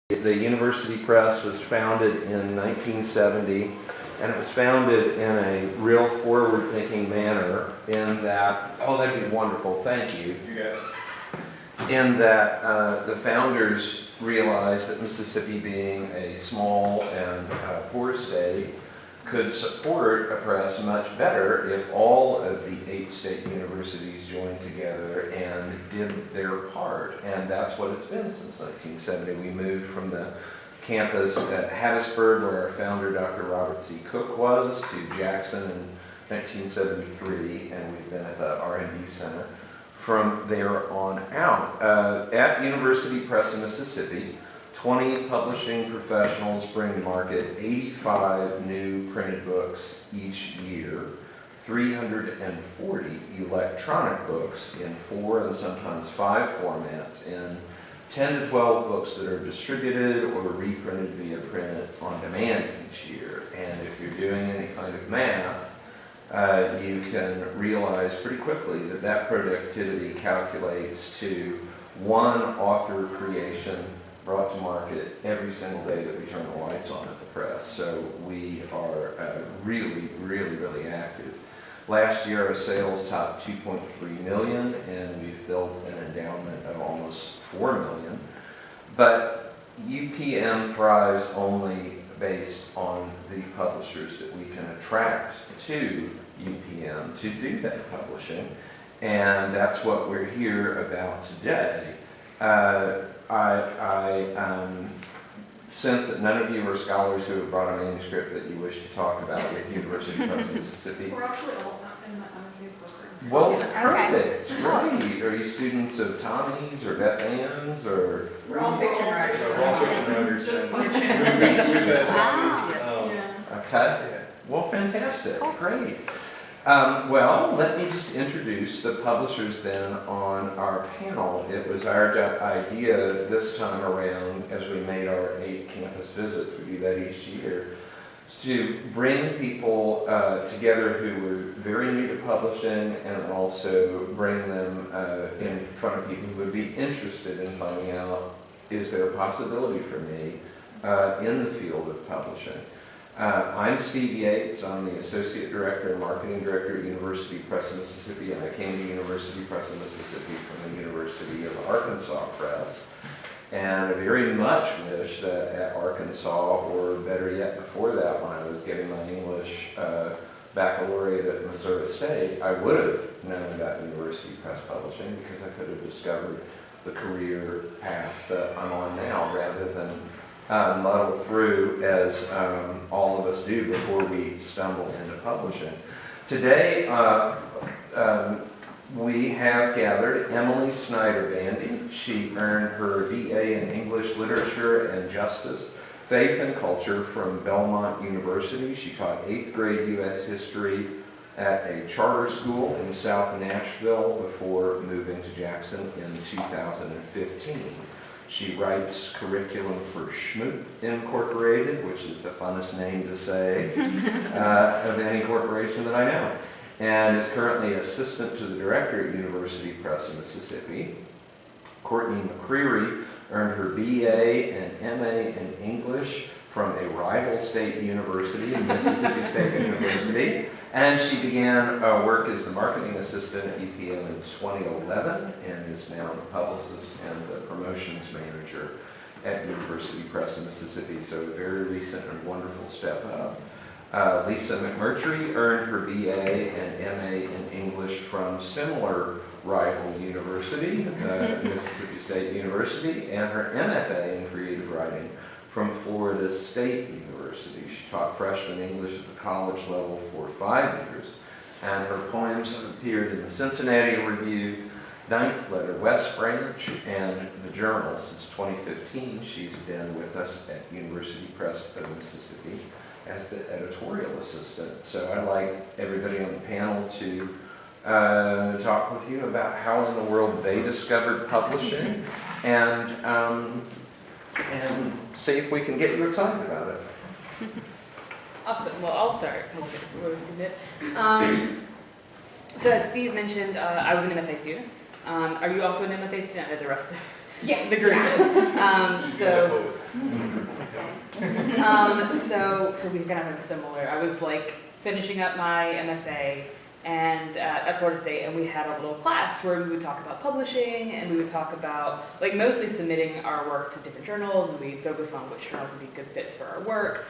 The University Press was founded in 1970, and it was founded in a real forward-thinking manner in that, oh, that'd be wonderful, thank you. You got it. In that the founders realized that Mississippi, being a small and poor state, could support a press much better if all of the 8 state universities joined together and did their part. And that's what it's been since 1970. We moved from the campus at Hattiesburg, where our founder, Dr. Robert C. Cook, was, to Jackson in 1973, and we've been at the R&D Center from there on out. At University Press in Mississippi, 20 publishing professionals bring to market 85 new printed books each year, 340 electronic books in 4 and sometimes 5 formats, and 10 to 12 books that are distributed or reprinted via print on demand each year. And if you're doing any kind of math, you can realize pretty quickly that that productivity calculates to 1 author creation brought to market every single day that we turn the lights on at the press. So we are really active. Last year our sales topped 2.3 million, and we've built an endowment of almost 4 million. But UPM thrives only based on the publishers that we can attract to UPM to do that publishing, and that's what we're here about today. I sense that none of you are scholars who have brought a manuscript that you wish to talk about with University Press of Mississippi. We're actually all in the program. Well, Okay. perfect, great. Are you students of Tommy's or Beth Ann's or? We're all fiction writers. We're all fiction writers. Just and fiction. we've had, Yeah. Okay, yeah. well, fantastic, great. Well, let me just introduce the publishers then on our panel. It was our idea this time around, as we made our 8 campus visits, we do that each year, to bring people together who were very new to publishing, and also bring them in front of people who would be interested in finding out, is there a possibility for me in the field of publishing? I'm Steve Yates. I'm the Associate Director and Marketing Director at University Press of Mississippi, and I came to University Press of Mississippi from the University of Arkansas Press. And I very much wish that at Arkansas, or better yet before that, when I was getting my English baccalaureate at Missouri State, I would have known about University Press Publishing, because I could have discovered the career path that I'm on now, rather than muddle through as all of us do before we stumble into publishing. Today, we have gathered Emily Snyder-Bandy. She earned her BA in English Literature and Justice, Faith and Culture from Belmont University. She taught 8th grade U.S. history at a charter school in South Nashville before moving to Jackson in 2015. She writes curriculum for Schmoop Incorporated, which is the funnest name to say of any corporation that I know, and is currently assistant to the director at University Press of Mississippi. Courtney McCreary earned her BA and MA in English from a rival state university, Mississippi State University, and she began work as the marketing assistant at UPM in 2011, and is now the publicist and the promotions manager at University Press of Mississippi, so a very recent and wonderful step up. Lisa McMurtry earned her BA and MA in English from similar rival university, Mississippi State University, and her MFA in creative writing from Florida State University. She taught freshman English at the college level for 5 years, and her poems have appeared in the Cincinnati Review, Ninth Letter, West Branch, and the Journal. Since 2015, she's been with us at University Press of Mississippi as the editorial assistant. So I'd like everybody on the panel to talk with you about how in the world they discovered publishing, and see if we can get you excited about it. Awesome. Well, I'll start. So as Steve mentioned, I was an MFA student. Are you also an MFA student? The rest of Yes. the group is. So So we kind of have similar. I was like finishing up my MFA and at Florida State, and we had a little class where we would talk about publishing, and we would talk about like mostly submitting our work to different journals, and we focus on which journals would be good fits for our work,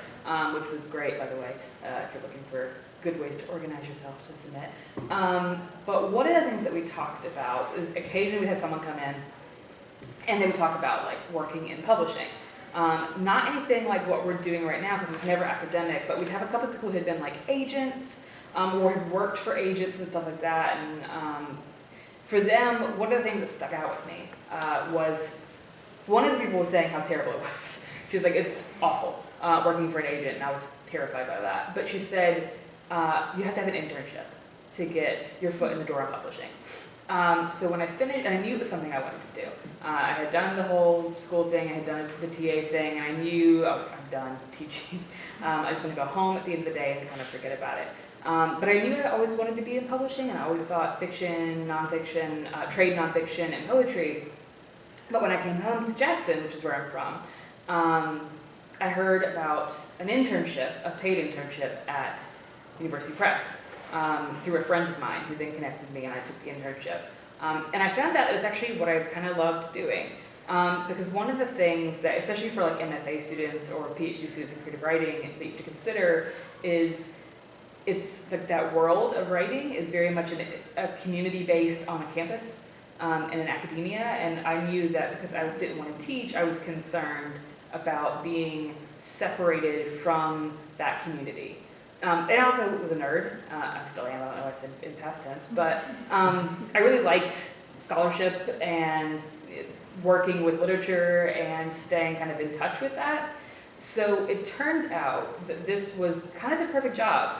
which was great, by the way, if you're looking for good ways to organize yourself to submit. But one of the things that we talked about is occasionally we'd have someone come in and they would talk about like working in publishing. Not anything like what we're doing right now because it was never academic, but we'd have a couple of people who had been like agents or had worked for agents and stuff like that. And for them, one of the things that stuck out with me was one of the people was saying how terrible it was. She was like, it's awful working for an agent, and I was terrified by that. But she said, you have to have an internship to get your foot in the door on publishing. So when I finished, and I knew it was something I wanted to do. I had done the whole school thing, I had done the TA thing, and I knew I'm done teaching. I just want to go home at the end of the day and kind of forget about it. But I knew I always wanted to be in publishing, and I always thought fiction, nonfiction, trade nonfiction, and poetry. But when I came home to Jackson, which is where I'm from, I heard about an internship, a paid internship at University Press. Through a friend of mine who then connected me, and I took the internship. And I found out it was actually what I kind of loved doing. Because one of the things that, especially for like MFA students or PhD students in creative writing, that you have to consider is it's like that world of writing is very much a community based on a campus and in academia. And I knew that because I didn't want to teach, I was concerned about being separated from that community. And I also was a nerd. I still am. I don't know why I said in past tense, but I really liked scholarship and working with literature and staying kind of in touch with that. So it turned out that this was kind of the perfect job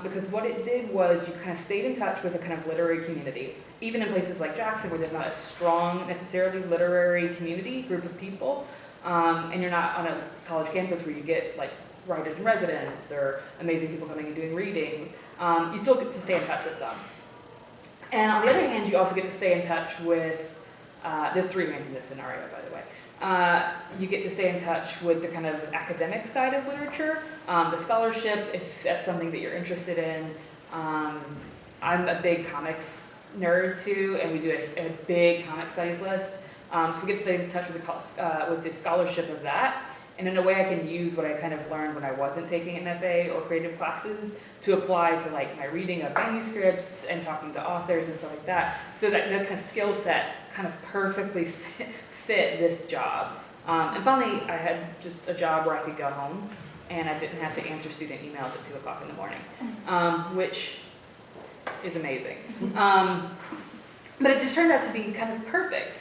because what it did was you kind of stayed in touch with a kind of literary community, even in places like Jackson where there's not a strong necessarily literary community group of people, and you're not on a college campus where you get like writers in residence or amazing people coming and doing readings, you still get to stay in touch with them. And on the other hand, you also get to stay in touch with, there's three ways in this scenario, by the way. You get to stay in touch with the kind of academic side of literature, the scholarship, if that's something that you're interested in. I'm a big comics nerd too, and we do a big comic studies list. So we get to stay in touch with the scholarship of that. And in a way I can use what I kind of learned when I wasn't taking MFA or creative classes to apply to like my reading of manuscripts and talking to authors and stuff like that. So that kind of skill set kind of perfectly fit this job. And finally I had just a job where I could go home and I didn't have to answer student emails at 2 o'clock in the morning, which is amazing. But it just turned out to be kind of perfect.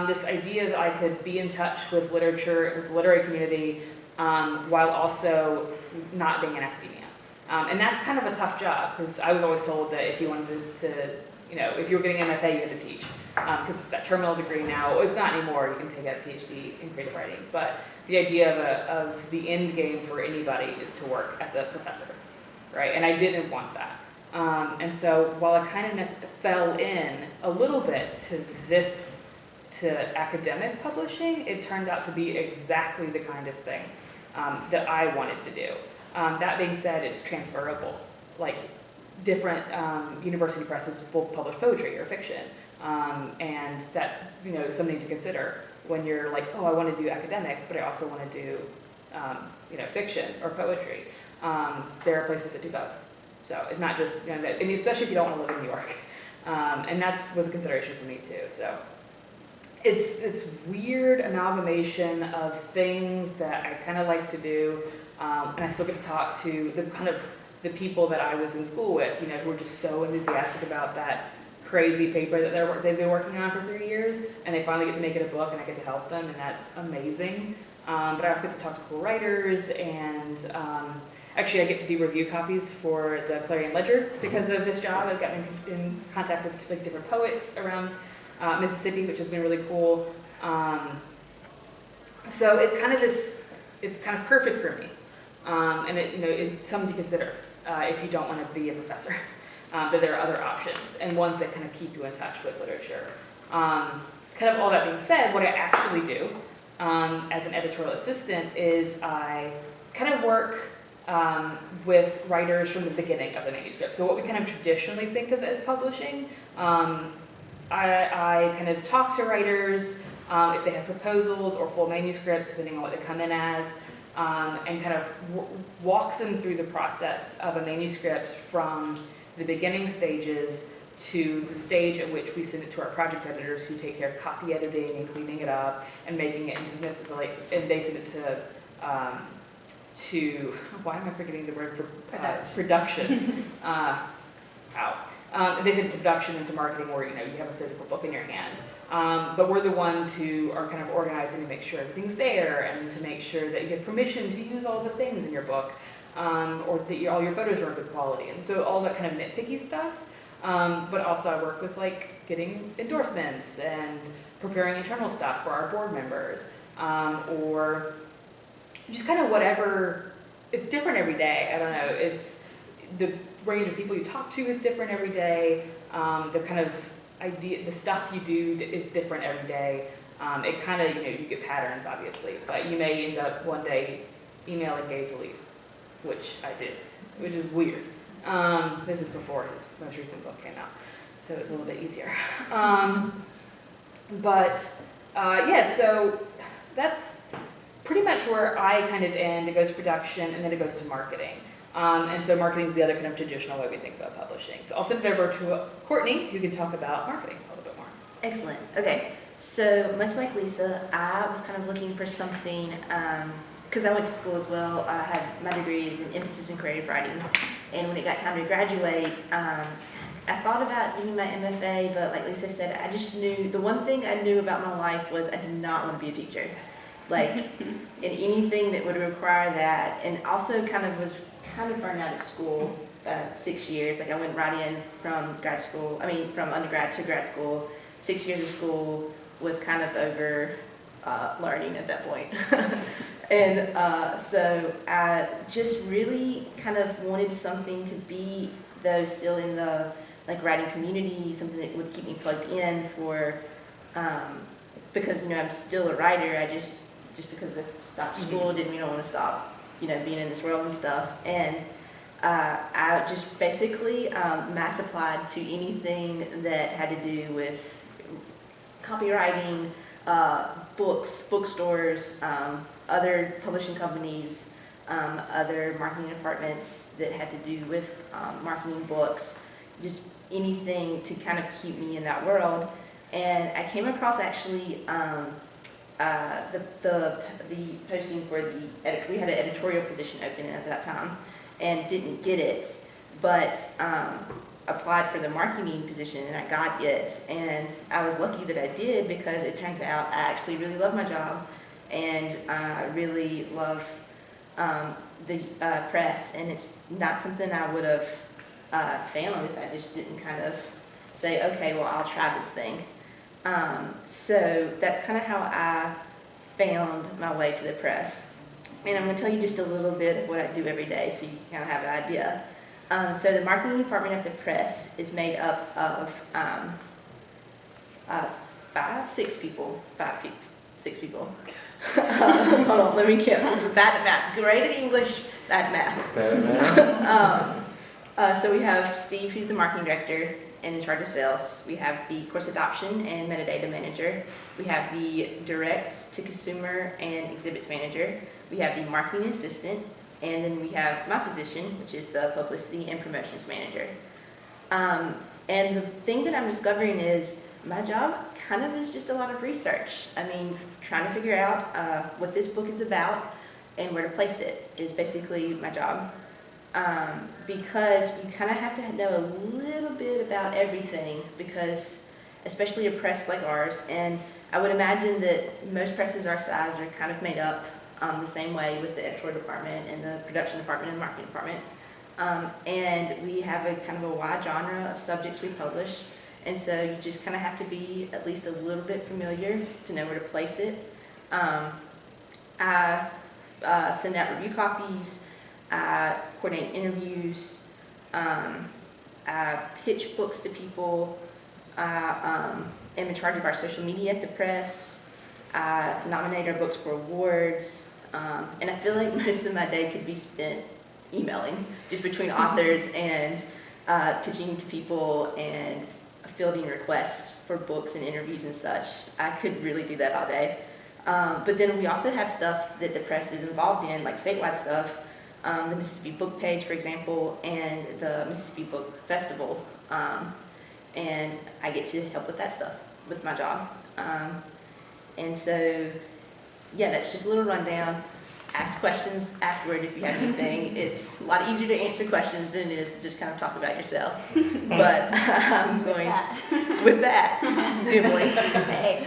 This idea that I could be in touch with literature, with the literary community, while also not being in academia. And that's kind of a tough job, because I was always told that if you wanted to, if you were getting an MFA, you had to teach, because it's that terminal degree now. Well, it's not anymore, you can take a PhD in creative writing, but the idea of the end game for anybody is to work as a professor, right? And I didn't want that. And so while I kind of fell in a little bit to academic publishing, it turned out to be exactly the kind of thing that I wanted to do. That being said, it's transferable. Like different university presses will publish poetry or fiction, and that's something to consider when you're like, oh, I want to do academics, but I also want to do fiction or poetry. There are places that do both. So it's not just and especially if you don't want to live in New York, and that was a consideration for me too. So. It's this weird amalgamation of things that I kind of like to do, and I still get to talk to the people that I was in school with, who were just so enthusiastic about that crazy paper that they've been working on for 3 years, and they finally get to make it a book, and I get to help them, and that's amazing. But I also get to talk to cool writers, and actually I get to do review copies for the Clarion Ledger because of this job. I've gotten in contact with like different poets around Mississippi, which has been really cool. So it's kind of perfect for me, and it's something to consider if you don't want to be a professor. That there are other options and ones that kind of keep you in touch with literature. Kind of all that being said, what I actually do as an editorial assistant is I kind of work with writers from the beginning of the manuscript. So what we kind of traditionally think of as publishing, I kind of talk to writers if they have proposals or full manuscripts, depending on what they come in as, and kind of walk them through the process of a manuscript from the beginning stages to the stage at which we send it to our project editors who take care of copy editing and cleaning it up and making it into this, like, and they send it to why am I forgetting the word for production? They send it to production and to marketing where, you know, you have a physical book in your hand. But we're the ones who are kind of organizing to make sure everything's there and to make sure that you get permission to use all the things in your book, or that all your photos are of good quality. And so all that kind of nitpicky stuff. But also I work with like getting endorsements and preparing internal stuff for our board members, or just kind of whatever. It's different every day. I don't know. It's the range of people you talk to is different every day. The kind of the stuff you do is different every day. It kind of, you know, you get patterns obviously, but you may end up one day emailing Gay's Relief, which I did, which is weird. This is before his most recent book came out, so it's a little bit easier. Yeah, so that's pretty much where I kind of end. It goes to production, and then it goes to marketing. And so marketing is the other kind of traditional way we think about publishing. So I'll send it over to Courtney, who can talk about marketing a little bit more. Excellent. Okay. So much like Lisa, I was kind of looking for something, because I went to school as well. I had my degrees in emphasis in creative writing. And when it got time to graduate, I thought about doing my MFA, but like Lisa said, I just knew, the one thing I knew about my life was I did not want to be a teacher. Like, in anything that would require that, and also was kind of burned out at school, 6 years. Like I went right in from from undergrad to grad school. 6 years of school was kind of over learning at that point. And so I just really kind of wanted something to be, though still in the like writing community, something that would keep me plugged in for, because, you know, I'm still a writer. I just because I stopped school didn't mean I want to stop, you know, being in this world and stuff. And I just basically mass applied to anything that had to do with copywriting, books, bookstores, other publishing companies, other marketing departments that had to do with marketing books, just anything to kind of keep me in that world. And I came across actually the posting for we had an editorial position open at that time and didn't get it, but applied for the marketing position and I got it. And I was lucky that I did, because it turns out I actually really love my job and I really love the press, and it's not something I would have found if I just didn't kind of say, okay, well, I'll try this thing. So that's kind of how I found my way to the press. And I'm going to tell you just a little bit of what I do every day so you can kind of have an idea. So the marketing department of the press is made up of six people. Hold on, let me count. Bad at math. Great at English, bad at math. Bad math. So we have Steve, who's the marketing director and in charge of sales. We have the course adoption and metadata manager. We have the direct to consumer and exhibits manager. We have the marketing assistant, and then we have my position, which is the publicity and promotions manager. And the thing that I'm discovering is my job kind of is just a lot of research. I mean, trying to figure out what this book is about and where to place it is basically my job. Because you kind of have to know a little bit about everything, because especially a press like ours, and I would imagine that most presses our size are kind of made up the same way with the editorial department and the production department and the marketing department. And we have a kind of a wide genre of subjects we publish, and so you just kind of have to be at least a little bit familiar to know where to place it. I send out review copies, I coordinate interviews, I pitch books to people, I am in charge of our social media at the press, I nominate our books for awards, and I feel like most of my day could be spent emailing, just between authors and pitching to people and fielding requests for books and interviews and such. I could really do that all day. But then we also have stuff that the press is involved in, like statewide stuff, the Mississippi Book Page, for example, and the Mississippi Book Festival. And I get to help with that stuff with my job. And so, yeah, that's just a little rundown. Ask questions afterward if you have anything. It's a lot easier to answer questions than it is to just kind of talk about yourself. But I'm going with that. Emily. Okay.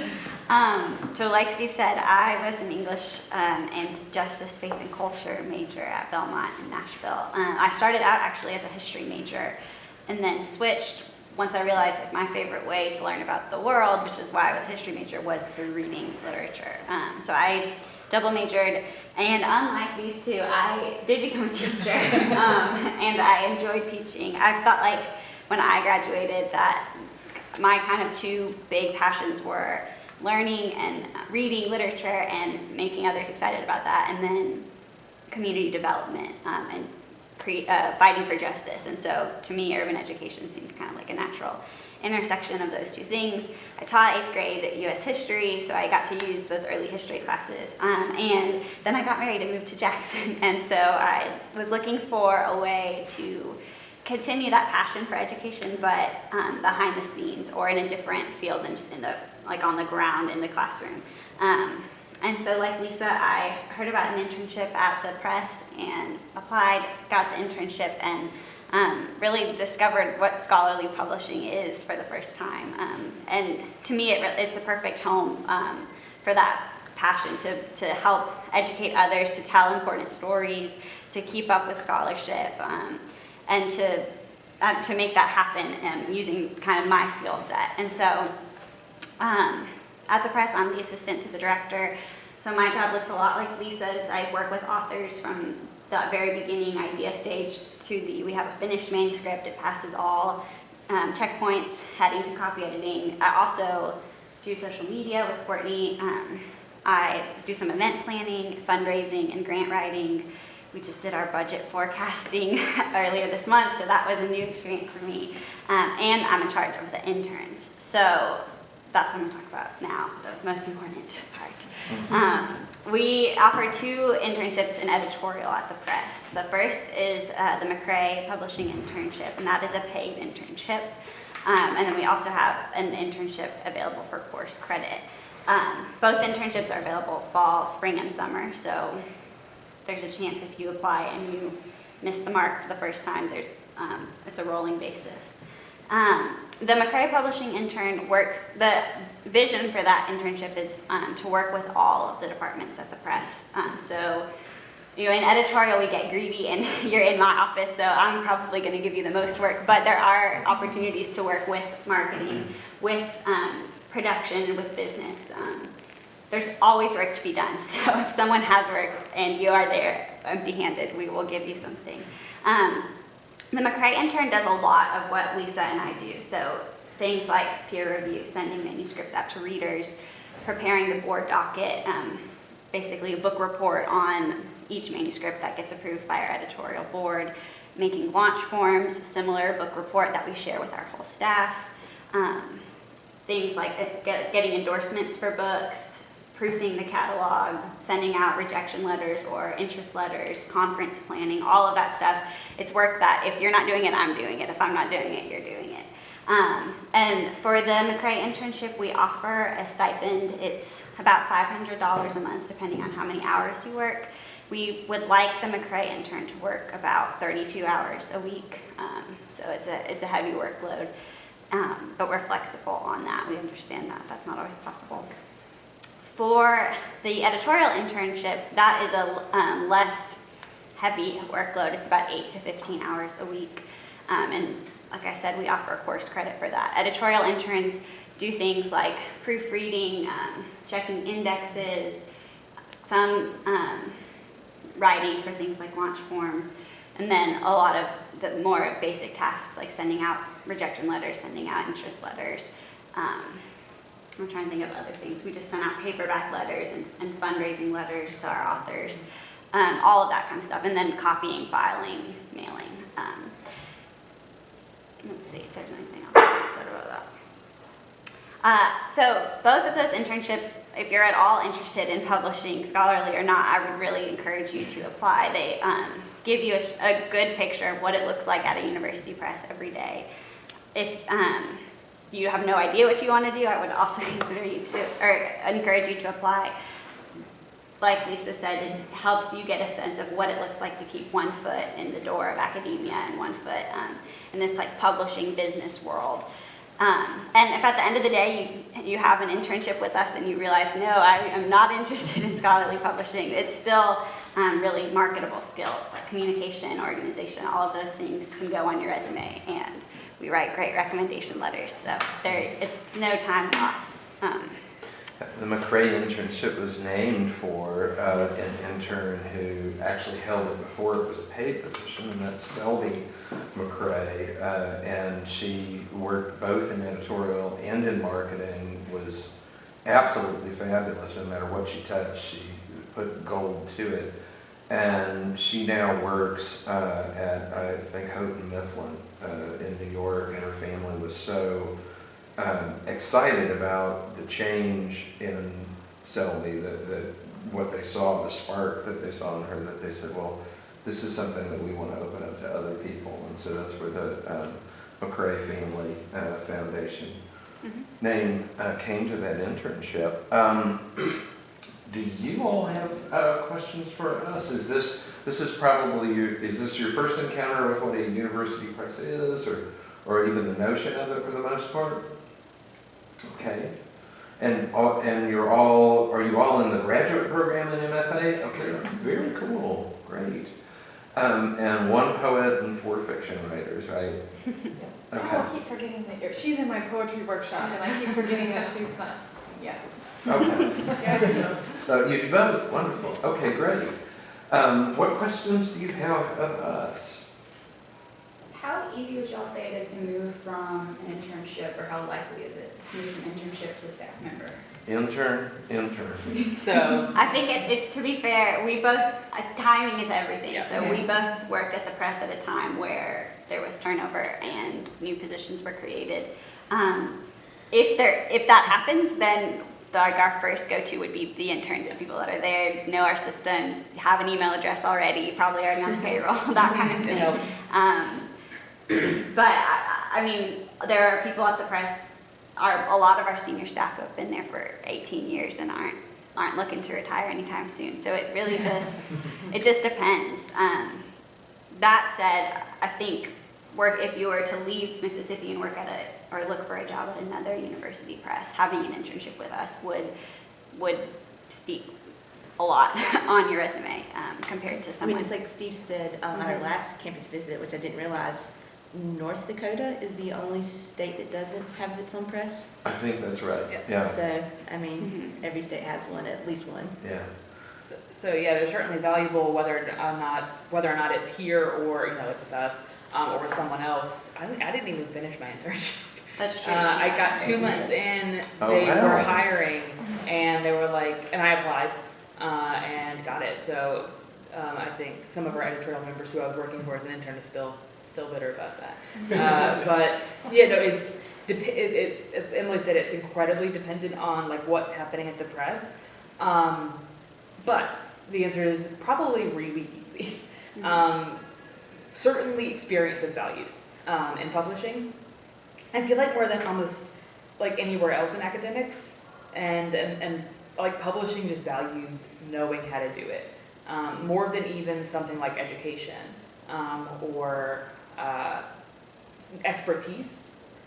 So like Steve said, I was an English and Justice, Faith, and Culture major at Belmont in Nashville. I started out actually as a history major and then switched once I realized like my favorite way to learn about the world, which is why I was a history major, was through reading literature. So I double majored, and unlike these two, I did become a teacher, and I enjoyed teaching. I felt like when I graduated that my kind of two big passions were learning and reading literature and making others excited about that, and then community development and fighting for justice. And so to me, urban education seemed kind of like a natural intersection of those two things. I taught 8th grade U.S. history, so I got to use those early history classes. And then I got married and moved to Jackson, and so I was looking for a way to continue that passion for education, but behind the scenes or in a different field than just in the like on the ground in the classroom. And so like Lisa, I heard about an internship at the press and applied, got the internship, and really discovered what scholarly publishing is for the first time. And to me, it's a perfect home for that passion to help educate others, to tell important stories, to keep up with scholarship, and to make that happen using kind of my skill set. And so at the press, I'm the assistant to the director. So my job looks a lot like Lisa's. I work with authors from the very beginning idea stage to we have a finished manuscript. It passes all checkpoints, heading to copy editing. I also do social media with Courtney. I do some event planning, fundraising, and grant writing. We just did our budget forecasting earlier this month, so that was a new experience for me. And I'm in charge of the interns. So that's what I'm going to talk about now, the most important part. We offer 2 internships in editorial at the press. The first is the McRae Publishing Internship, and that is a paid internship. And then we also have an internship available for course credit. Both internships are available fall, spring, and summer, so there's a chance if you apply and you miss the mark the first time, it's a rolling basis. The McRae Publishing intern the vision for that internship is to work with all of the departments at the press. So, in editorial we get greedy, and you're in my office, so I'm probably going to give you the most work, but there are opportunities to work with marketing, with production, and with business. There's always work to be done, so if someone has work and you are there empty-handed, we will give you something. The McRae intern does a lot of what Lisa and I do, so things like peer review, sending manuscripts out to readers, preparing the board docket, basically a book report on each manuscript that gets approved by our editorial board, making launch forms, similar book report that we share with our whole staff, things like getting endorsements for books, proofing the catalog, sending out rejection letters or interest letters, conference planning, all of that stuff. It's work that if you're not doing it, I'm doing it. If I'm not doing it, you're doing it. And for the McRae internship, we offer a stipend. It's about $500 a month, depending on how many hours you work. We would like the McRae intern to work about 32 hours a week, so it's a heavy workload, but we're flexible on that. We understand that that's not always possible. For the editorial internship, that is a less heavy workload. It's about 8 to 15 hours a week, and like I said, we offer course credit for that. Editorial interns do things like proofreading, checking indexes, some writing for things like launch forms, and then a lot of the more basic tasks like sending out rejection letters, sending out interest letters, I'm trying to think of other things. We just sent out paperback letters and fundraising letters to our authors, all of that kind of stuff, and then copying, filing, mailing. Let's see if there's anything else I said about that. So both of those internships, if you're at all interested in publishing, scholarly or not, I would really encourage you to apply. They give you a good picture of what it looks like at a university press every day. If you have no idea what you want to do, I would also encourage you to apply. Like Lisa said, it helps you get a sense of what it looks like to keep one foot in the door of academia and one foot in this like publishing business world. And if at the end of the day you have an internship with us and you realize, no, I am not interested in scholarly publishing, it's still really marketable skills like communication, organization, all of those things can go on your resume, and we write great recommendation letters, so it's no time lost. The McRae internship was named for an intern who actually held it before it was a paid position, and that's Selby McRae. And she worked both in editorial and in marketing, was absolutely fabulous. No matter what she touched, she put gold to it. And she now works at, I think, Houghton Mifflin in New York, and her family was so excited about the change in Selby, that what they saw, the spark that they saw in her, that they said, well, this is something that we want to open up to other people. And so that's where the McRae Family Foundation name came to that internship. Do you all have questions for us? Is this is probably is this your first encounter with what a university press is, or even the notion of it for the most part? Okay. And are you all in the graduate program in MFA? Okay, that's very cool. Great. And one poet and 4 fiction writers, right? Oh, I keep forgetting that she's in my poetry workshop, and I keep forgetting that she's not. Yeah. Okay. Yeah, I do know. So you do both. Wonderful. Okay, great. What questions do you have of us? How easy would y'all say it is to move from an internship, or how likely is it to move from internship to staff member? Intern. So, I think to be fair, we both, timing is everything. Yeah. So we both worked at the press at a time where there was turnover and new positions were created. If that happens, then our first go-to would be the interns, people that are there, know our systems, have an email address already, probably already on the payroll, that kind of thing. But I mean, there are people at the press, a lot of our senior staff who have been there for 18 years and aren't looking to retire anytime soon. So it really just depends. That said, I think if you were to leave Mississippi and or look for a job at another university press, having an internship with us would speak a lot on your resume compared to I mean, someone. it's like Steve said on our last campus visit, which I didn't realize, North Dakota is the only state that doesn't have its own press. I think that's right. Yeah. Yeah. So, I mean, every state has one, at least one. Yeah. so yeah, they're certainly valuable whether or not it's here or, like with us, or with someone else. I didn't even finish my internship. That's true. I got 2 months in, Oh, they wow. were hiring, and they were like, and I applied, and got it. So I think some of our editorial members who I was working for as an intern are still bitter about that. But yeah, no, as Emily said, it's incredibly dependent on like what's happening at the press. But the answer is probably really easy. Certainly experience is valued in publishing. I feel like more than almost like anywhere else in academics, and like publishing just values knowing how to do it more than even something like education or expertise,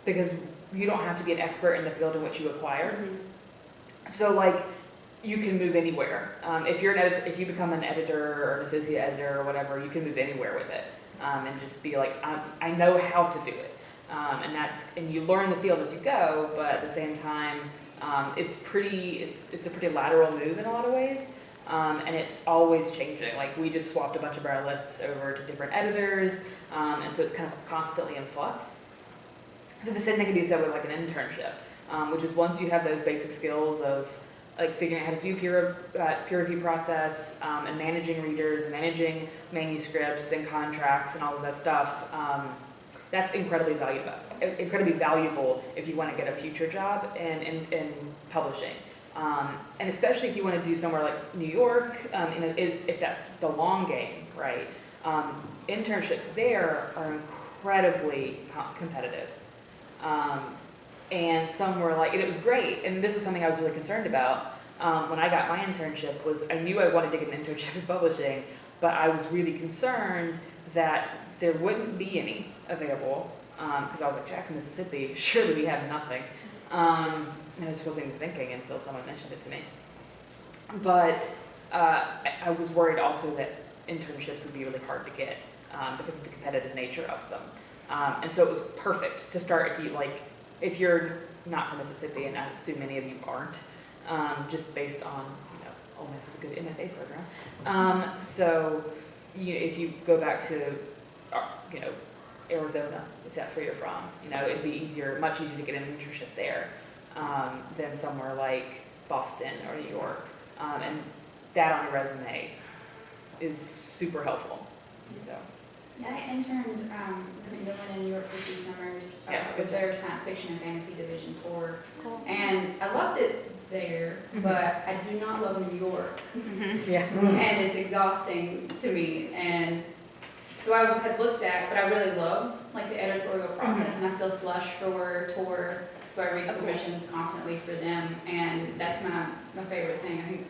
because you don't have to be an expert in the field in which you acquire. So like you can move anywhere. If you're an editor, if you become an editor or an associate editor or whatever, you can move anywhere with it and just be like, I know how to do it. And you learn the field as you go, but at the same time, it's a pretty lateral move in a lot of ways. And it's always changing. Like we just swapped a bunch of our lists over to different editors, and so it's kind of constantly in flux. So the same thing can be said with like an internship. which is once you have those basic skills of like figuring out how to do peer review process, and managing readers, and managing manuscripts and contracts and all of that stuff, that's incredibly valuable if you want to get a future job in publishing. And especially if you want to do somewhere like New York, if that's the long game, right? Internships there are incredibly competitive. And somewhere like, and it was great, and this was something I was really concerned about when I got my internship, was I knew I wanted to get an internship in publishing, but I was really concerned that there wouldn't be any available, because I was like, Jackson, Mississippi, surely we have nothing. And I just wasn't even thinking until someone mentioned it to me. But I was worried also that internships would be really hard to get because of the competitive nature of them. And so it was perfect to start if you're not from Mississippi, and I assume many of you aren't, just based on, Ole Miss is a good MFA program. So if you go back to, Arizona, if that's where you're from, it'd be much easier to get an internship there than somewhere like Boston or New York. And that on your resume is super helpful. So. Yeah, I interned in Dublin and New York for 2 summers with their science fiction and fantasy division tour. Cool. And I loved it there, but I do not love New York. Yeah. And it's exhausting to me. And so I had looked at, but I really love the editorial process, and I still slush for tour. So I read submissions constantly for them, and that's my favorite thing. I think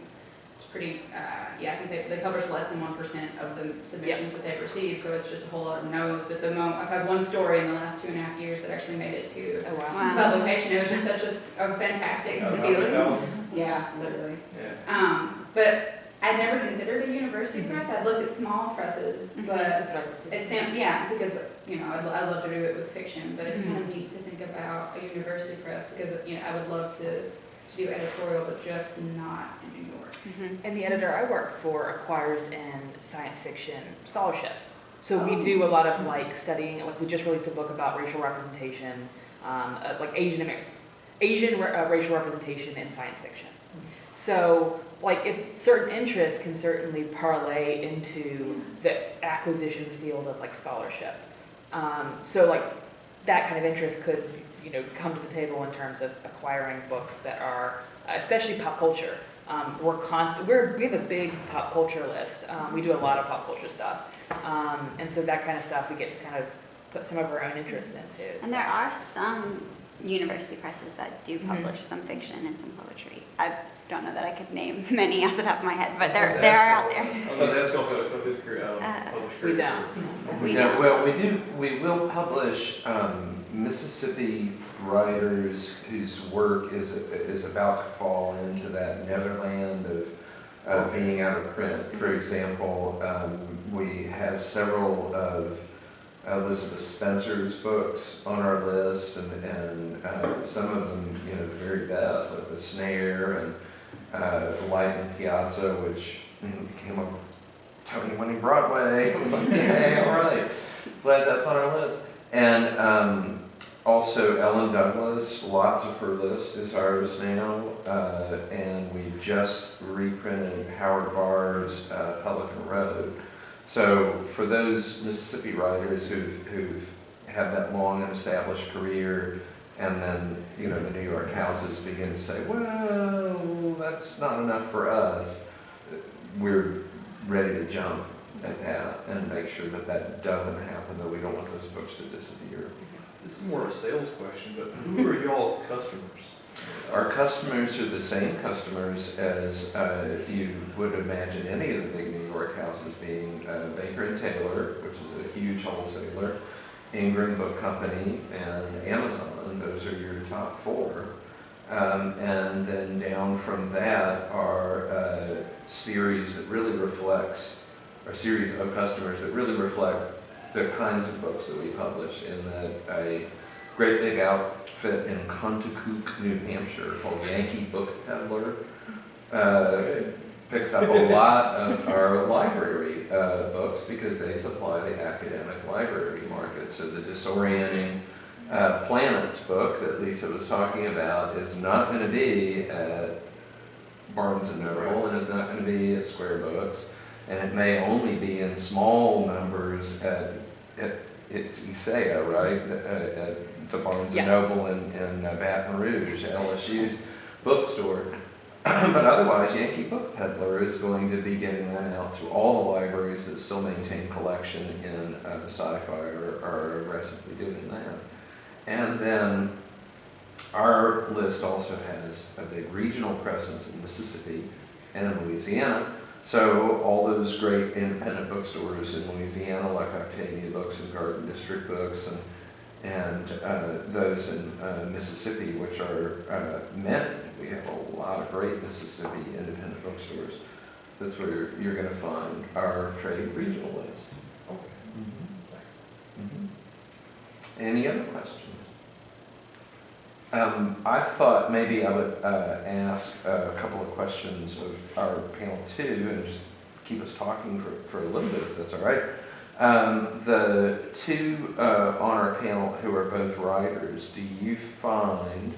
it's pretty, I think they publish less than 1% of the submissions that they've received, so it's just a whole lot of no's. But I've had one story in the last 2.5 years that actually made it to publication. It was just such a fantastic feeling. Yeah, literally. Yeah. But I'd never considered a university press. I'd looked at small presses, but it seemed, because I love to do it with fiction, but it's kind of neat to think about a university press because I would love to do editorial, but just not in New York. And the editor I work for acquires in science fiction scholarship. So we do a lot of studying, we just released a book about racial representation, Asian racial representation in science fiction. So if certain interests can certainly parlay into the acquisitions field of scholarship. So that kind of interest could come to the table in terms of acquiring books that are, especially pop culture. We have a big pop culture list. We do a lot of pop culture stuff. And so that kind of stuff we get to kind of put some of our own interests into. And there are some university presses that do publish some fiction and some poetry. I don't know that I could name many off the top of my head, but there are out there. Although that's going to put We don't. We will publish Mississippi writers whose work is about to fall into that netherland of being out of print. For example, we have several of Elizabeth Spencer's books on our list, and some of them, the very best, like The Snare and The Light in Piazza, which became a Tony-winning Broadway. I was like, yay, all right. Glad that's on our list. And also Ellen Douglas, lots of her list is ours now. And we just reprinted Howard Barr's Pelican Road. So for those Mississippi writers who've had that long and established career, and then, the New York houses begin to say, well, that's not enough for us, we're ready to jump at that and make sure that doesn't happen, though we don't want those books to disappear. This is more of a sales question, but who are y'all's customers? Our customers are the same customers as you would imagine any of the big New York houses being Baker & Taylor, which is a huge wholesaler, Ingram Book Company, and Amazon. Those are your top 4. And then down from that are a series of customers that really reflect the kinds of books that we publish, in that a great big outfit in Contoocook, New Hampshire, called Yankee Book Peddler, picks up a lot of our library books because they supply the academic library market. So the disorienting Planets book that Lisa was talking about is not going to be at Barnes and Noble, and it's not going to be at Square Books, and it may only be in small numbers at it's ISEA, right? At the Barnes and Noble in Baton Rouge, LSU's bookstore. But otherwise, Yankee Book Peddler is going to be getting that out to all the libraries that still maintain collection in sci-fi are aggressively doing that. And then our list also has a big regional presence in Mississippi and in Louisiana. So all those great independent bookstores in Louisiana, like Octavia Books and Garden District Books, and those in Mississippi, which are many. We have a lot of great Mississippi independent bookstores. That's where you're going to find our trade regional list. Any other questions? I thought maybe I would ask a couple of questions of our panel too, and just keep us talking for a little bit, if that's all right. The two on our panel who are both writers, do you find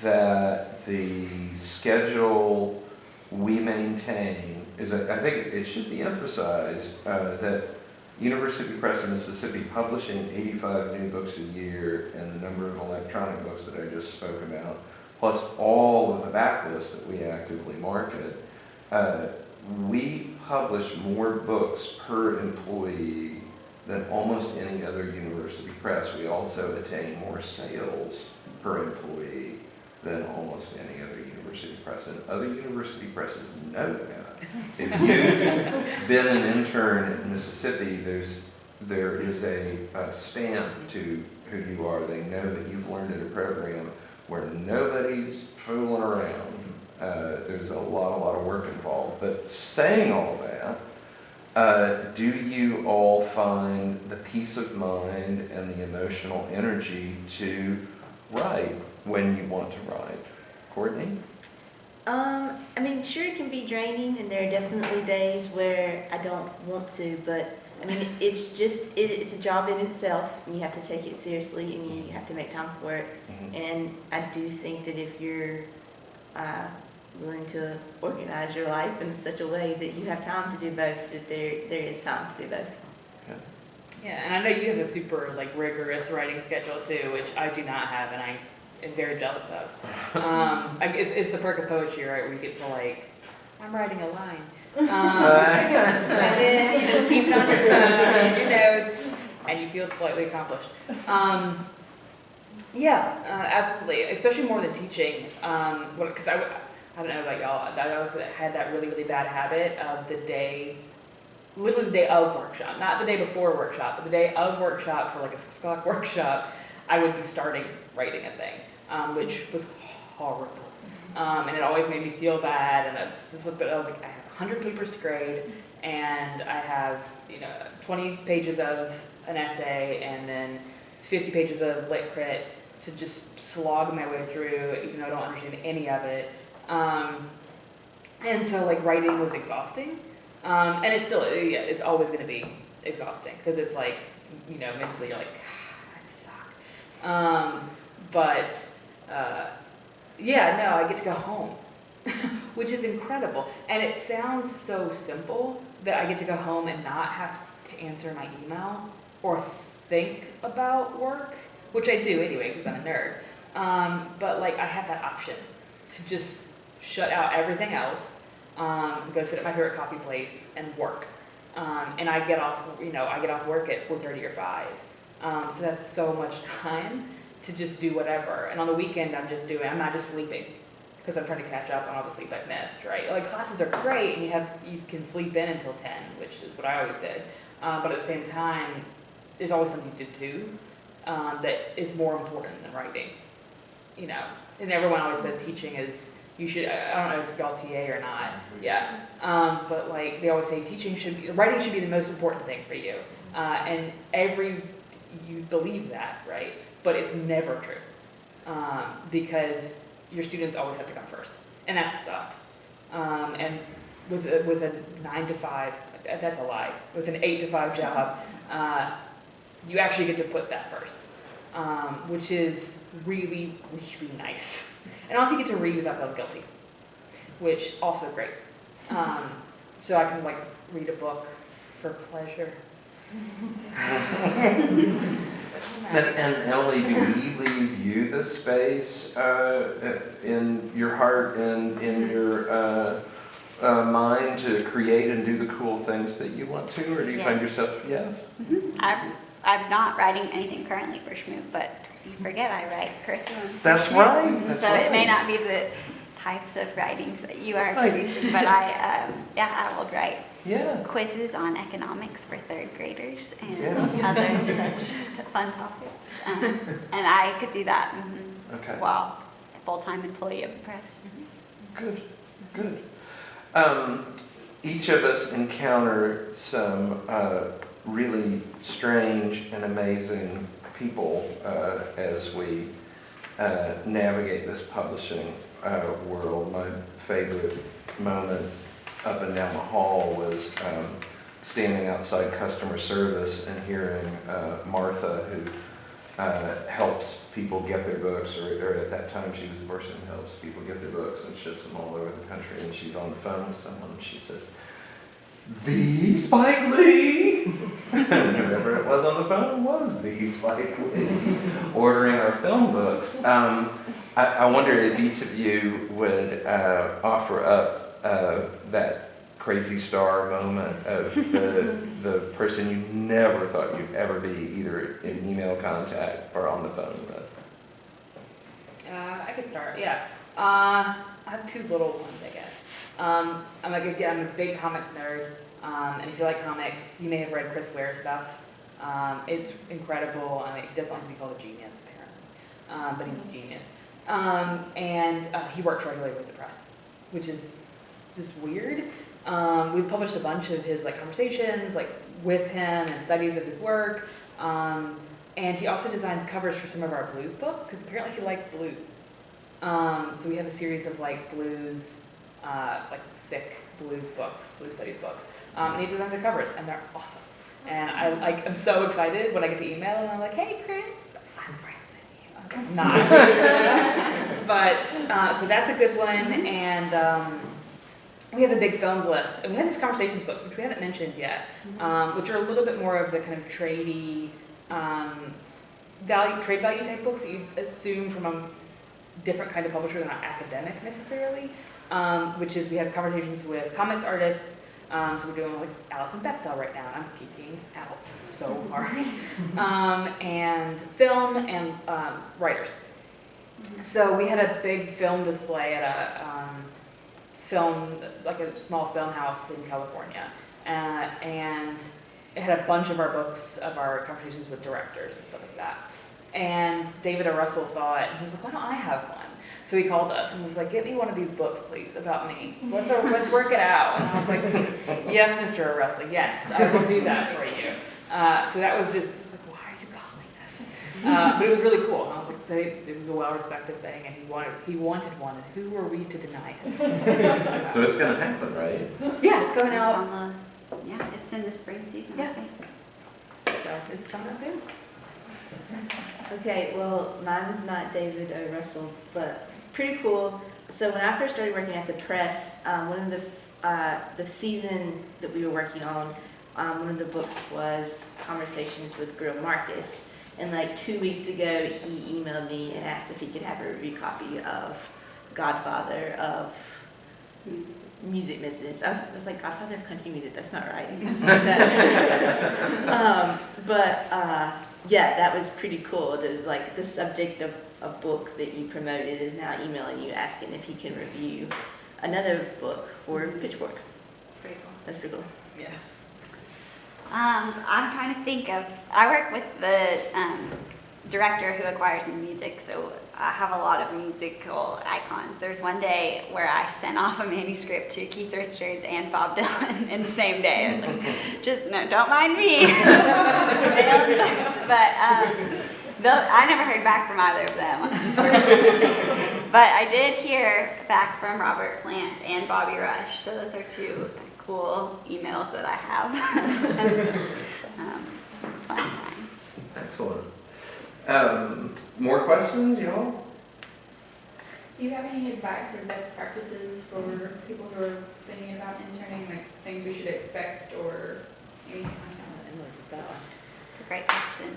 that the schedule we maintain is, I think it should be emphasized that University Press of Mississippi publishing 85 new books a year and the number of electronic books that I just spoke about, plus all of the backlist that we actively market, we publish more books per employee than almost any other university press. We also attain more sales per employee than almost any other university press. And other university presses know that. If you've been an intern in Mississippi, there is a stamp to who you are. They know that you've learned at a program where nobody's fooling around. There's a lot of work involved. But saying all that, do you all find the peace of mind and the emotional energy to write when you want to write? Courtney? I mean, sure, it can be draining, and there are definitely days where I don't want to, but I mean, it's a job in itself, and you have to take it seriously, and you have to make time for it. And I do think that if you're willing to organize your life in such a way that you have time to do both, that there is time to do both. Yeah, and I know you have a super rigorous writing schedule too, which I do not have, and I am very jealous of. It's the perk of poetry, right? Where you get to I'm writing a line, and then you just keep it on your phone in your notes, and you feel slightly accomplished. Yeah, absolutely, especially more than teaching. Because I don't know about y'all, I always had that really bad habit of literally the day of workshop, not the day before workshop, but the day of workshop for a 6 o'clock workshop, I would be starting writing a thing, which was horrible. And it always made me feel bad, and I was I have 100 papers to grade, and I have 20 pages of an essay, and then 50 pages of lit crit to just slog my way through, even though I don't understand any of it. And so writing was exhausting. And it's still, it's always going to be exhausting because it's mentally you're I suck. But I get to go home, which is incredible. And it sounds so simple that I get to go home and not have to answer my email or think about work, which I do anyway because I'm a nerd. But I have that option to just shut out everything else. Go sit at my favorite coffee place and work. And I get off work at 4:30 or 5. So that's so much time to just do whatever. And on the weekend, I'm not just sleeping because I'm trying to catch up on all the sleep I've missed, right? Classes are great and you can sleep in until 10, which is what I always did. But at the same time, there's always something to do that is more important than writing, And everyone always says teaching is, you should, I don't know if y'all TA or not, yeah. But they always say writing should be the most important thing for you. And you believe that, right? But it's never true. Because your students always have to come first. And that sucks. And with a 9 to 5, that's a lie. With an 8 to 5 job, you actually get to put that first. which is really, really nice. And also you get to read without feeling guilty, which also great. So I can like read a book for pleasure. And Emily, do we leave you the space in your heart and in your mind to create and do the cool things that you want to, or do you find yourself, yes? I'm not writing anything currently for Schmoop, but you forget I write curriculum. for That's Schmoop. right, that's So it may right. not be the types of writings that you are producing, but I will write Yeah. quizzes on economics for third graders and Yes. other such fun topics. And I could do that Okay. while a full-time employee of the press. Good, good. Each of us encounter some really strange and amazing people as we navigate this publishing world. My favorite moment up and down the hall was standing outside customer service and hearing Martha, who helps people get their books, or at that time she was the person who helps people get their books and ships them all over the country, and she's on the phone with someone and she says, "The Spike Lee!" And whoever it was on the phone was the Spike Lee, ordering our film books. I wonder if each of you would offer up that crazy star moment of the person you never thought you'd ever be, either in email contact or on the phone with. I could start, yeah. I have two little ones, I guess. I'm a big comics nerd, and if you like comics, you may have read Chris Ware's stuff. It's incredible, and he doesn't like to be called a genius, apparently, but he's a genius. And he works regularly with the press, which is just weird. We've published a bunch of his conversations with him and studies of his work. And he also designs covers for some of our blues books, because apparently he likes blues. So we have a series of blues, thick blues books, blues studies books. And he designs the covers, and they're awesome. And I'm so excited when I get to email and I'm like, "Hey, Chris, I'm friends with you." I'm not. But, so that's a good one. And we have a big films list. And we have these conversations books, which we haven't mentioned yet, which are a little bit more of the kind of tradey, trade value type books that you assume from a different kind of publisher than not academic necessarily, which is we have conversations with comics artists. So we're doing Alison Bechdel right now, and I'm geeking out so hard. And film and writers. So we had a big film display at a a small film house in California, and it had a bunch of our books, of our conversations with directors and stuff like that. And David O. Russell saw it, and he was like, "Why don't I have one?" So he called us and was like, "Get me one of these books, please, about me. Let's work it out." And I was like, "Yes, Mr. O. Russell, yes, I will do that for you." So that was just, it's like, "Why are you calling this?" But it was really cool. And I was like, it was a well-respected thing, and he wanted one, and who were we to deny it? So it's going to happen, right? Yeah, it's going It's out. on it's in the spring season, Yeah. I think. So it's coming out soon. Okay, well, mine's not David O. Russell, but pretty cool. So when I first started working at the press, one of the season that we were working on, one of the books was Conversations with Grill Marcus. And 2 weeks ago, he emailed me and asked if he could have a review copy of Godfather of music business. I was like, Godfather of country music, that's not right. Yeah, that was pretty cool. The subject of a book that you promoted is now emailing you asking if he can review another book for Pitchfork. Pretty cool. That's pretty cool. Yeah. I'm trying to think of, I work with the director who acquires new music, so I have a lot of musical icons. There's one day where I sent off a manuscript to Keith Richards and Bob Dylan in the same day. I was like, no, don't mind me. But I never heard back from either of them, unfortunately. But I did hear back from Robert Plant and Bobby Rush, so those are two cool emails that I have. Fun times. Excellent. More questions, y'all? Do you have any advice or best practices for people who are thinking about interning, like things we should expect or anything like that? It's a great question.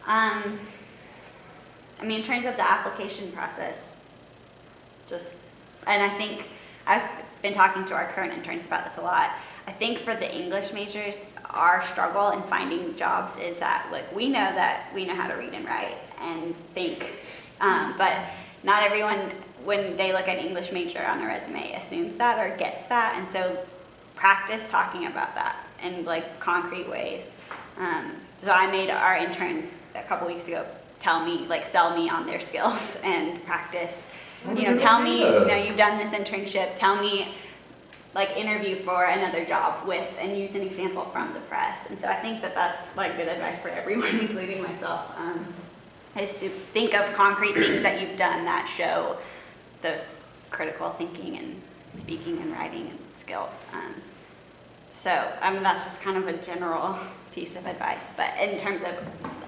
I mean, in terms of the application process, and I think I've been talking to our current interns about this a lot. I think for the English majors, our struggle in finding jobs is that, like, we know how to read and write and think, but not everyone, when they look at English major on a resume, assumes that or gets that, and so practice talking about that in like concrete ways. So I made our interns a couple weeks ago tell me, like, sell me on their skills and practice. Tell me, you've done this internship, tell me, like, interview for another job with, and use an example from the press. And so I think that that's like good advice for everyone, including myself, is to think of concrete things that you've done that show those critical thinking and speaking and writing and skills. That's just kind of a general piece of advice. But in terms of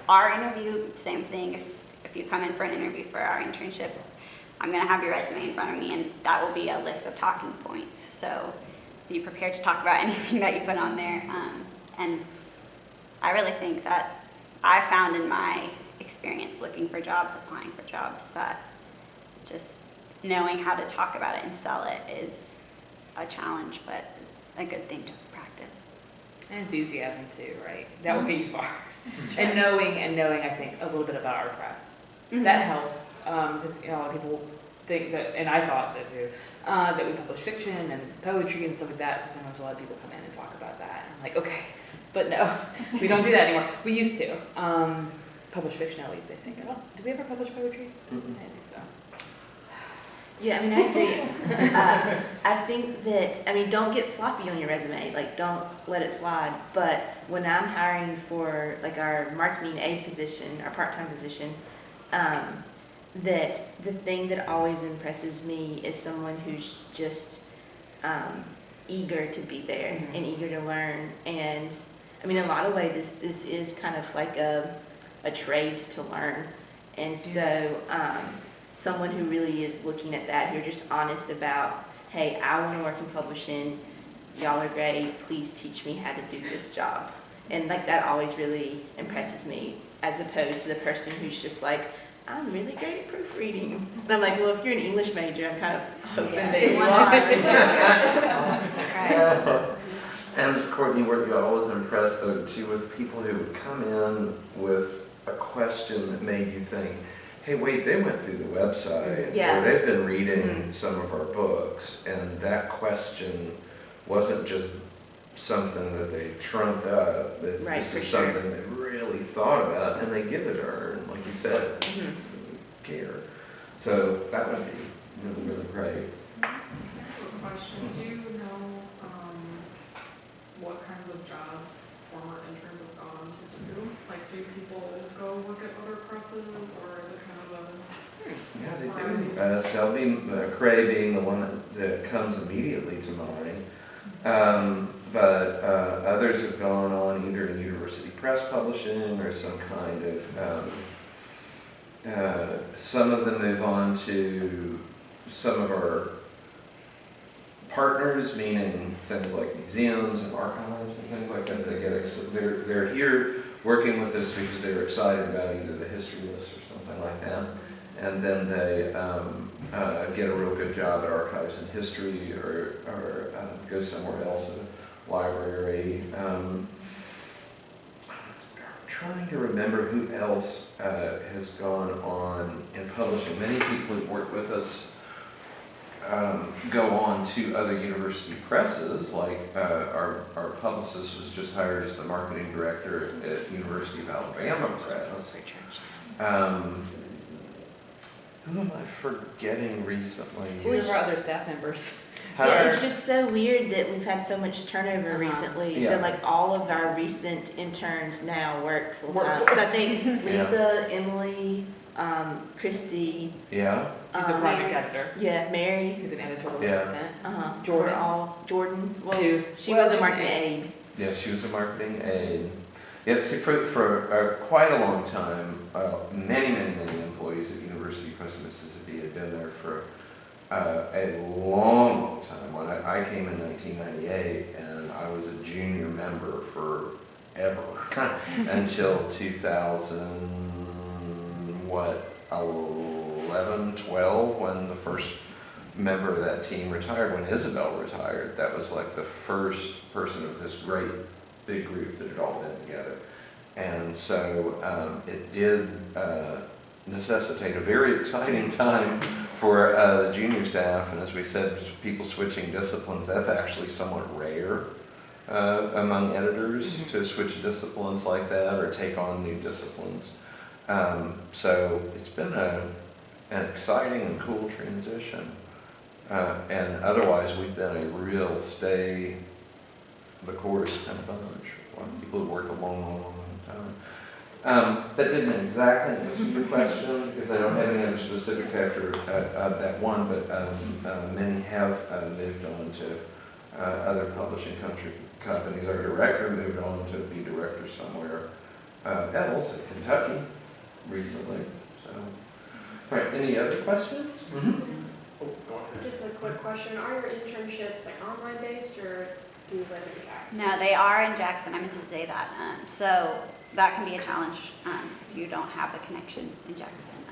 our interview, same thing. If you come in for an interview for our internships, I'm going to have your resume in front of me, and that will be a list of talking points. So be prepared to talk about anything that you put on there. And I really think that I found in my experience looking for jobs, applying for jobs, that just knowing how to talk about it and sell it is a challenge, but it's a good thing to practice. And enthusiasm too, right? That will get you far. And knowing, I think, a little bit about our press. That helps, because a lot of people think that, and I thought so too, that we publish fiction and poetry and stuff like that, so sometimes a lot of people come in and talk about that, and I'm like, okay, but no, we don't do that anymore. We used to. Publish fiction at least, I think. Did we ever publish poetry? I didn't think so. Yeah, I mean, I agree. I think that, don't get sloppy on your resume, like, don't let it slide. But when I'm hiring for, like, our marketing aide position, our part-time position, that the thing that always impresses me is someone who's just eager to be there and eager to learn. And, in a lot of ways, this is kind of like a trade to learn. And so, someone who really is looking at that, who are just honest about, hey, I want to work in publishing, y'all are great, please teach me how to do this job. And like that always really impresses me, as opposed to the person who's just like, I'm really great at proofreading. And I'm like, well, if you're an English major, I'm kind of hoping that you are. And Courtney, were you always impressed though too with people who would come in with a question that made you think, hey, wait, they went through the website, or they've been reading some of our books, and that question wasn't just something that they trumped up, that this is something they really thought about, and they give it earn, like you said, care. So that would be really, really great. I have a question. Do you know what kinds of jobs former interns have gone on to do? Like, do people go look at other presses, or is it kind of a... Yeah, they do. Selby Cray being the one that comes immediately to mind. But others have gone on either in university press publishing or some kind of, some of them move on to some of our partners, meaning things like museums and archives and things like that. They're here working with us because they're excited about either the history list or something like that. And then they get a real good job at archives and history, or go somewhere else, a library. I'm trying to remember who else has gone on in publishing. Many people who've worked with us go on to other university presses, like our publicist was just hired as the marketing director at University of Alabama Press. Who am I forgetting recently? Two of our other staff members. Yeah, it's just so weird that we've had so much turnover recently. So like all of our recent interns now work full time. So I think Lisa, Emily, Christy. Yeah. She's a project editor. Yeah, Mary. Who's an editorial assistant. Jordan. Jordan. Well, Two. she was a marketing aide. Yeah, she was a marketing aide. Yeah, see, for quite a long time, many employees at University of West Mississippi had been there for a long time. When I came in 1998, and I was a junior member forever until 2011, 12, when the first member of that team retired. When Isabel retired, that was like the first person of this great big group that had all been together. And so it did necessitate a very exciting time for the junior staff. And as we said, people switching disciplines, that's actually somewhat rare among editors to switch disciplines like that or take on new disciplines. So it's been an exciting and cool transition. And otherwise, we've been a real stay the course kind of bunch. A lot of people who work a long time. That didn't exactly answer your question, because I don't have any other specifics after that one, but many have moved on to other publishing companies. Our director moved on to be director somewhere else in Kentucky recently. So, all right, any other questions? Oh, go ahead. Just a quick question, are your internships like online based or do you live in Jackson? No, they are in Jackson. I meant to say that. So that can be a challenge if you don't have the connection in Jackson.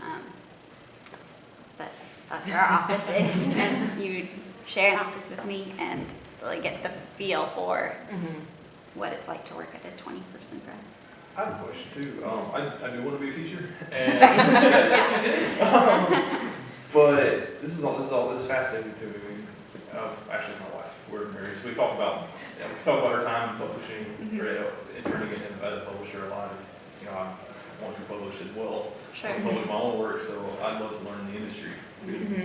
But that's where our office is, and you share an office with me and really get the feel for what it's like to work at a 20-person press. I have a question too. I do want to be a teacher, and but this is fascinating to me. Actually, my wife, we're married, so we talk about her time publishing, or interning as a publisher a lot. I want to publish as well. Sure. I publish my own work, so I'd love to learn the industry.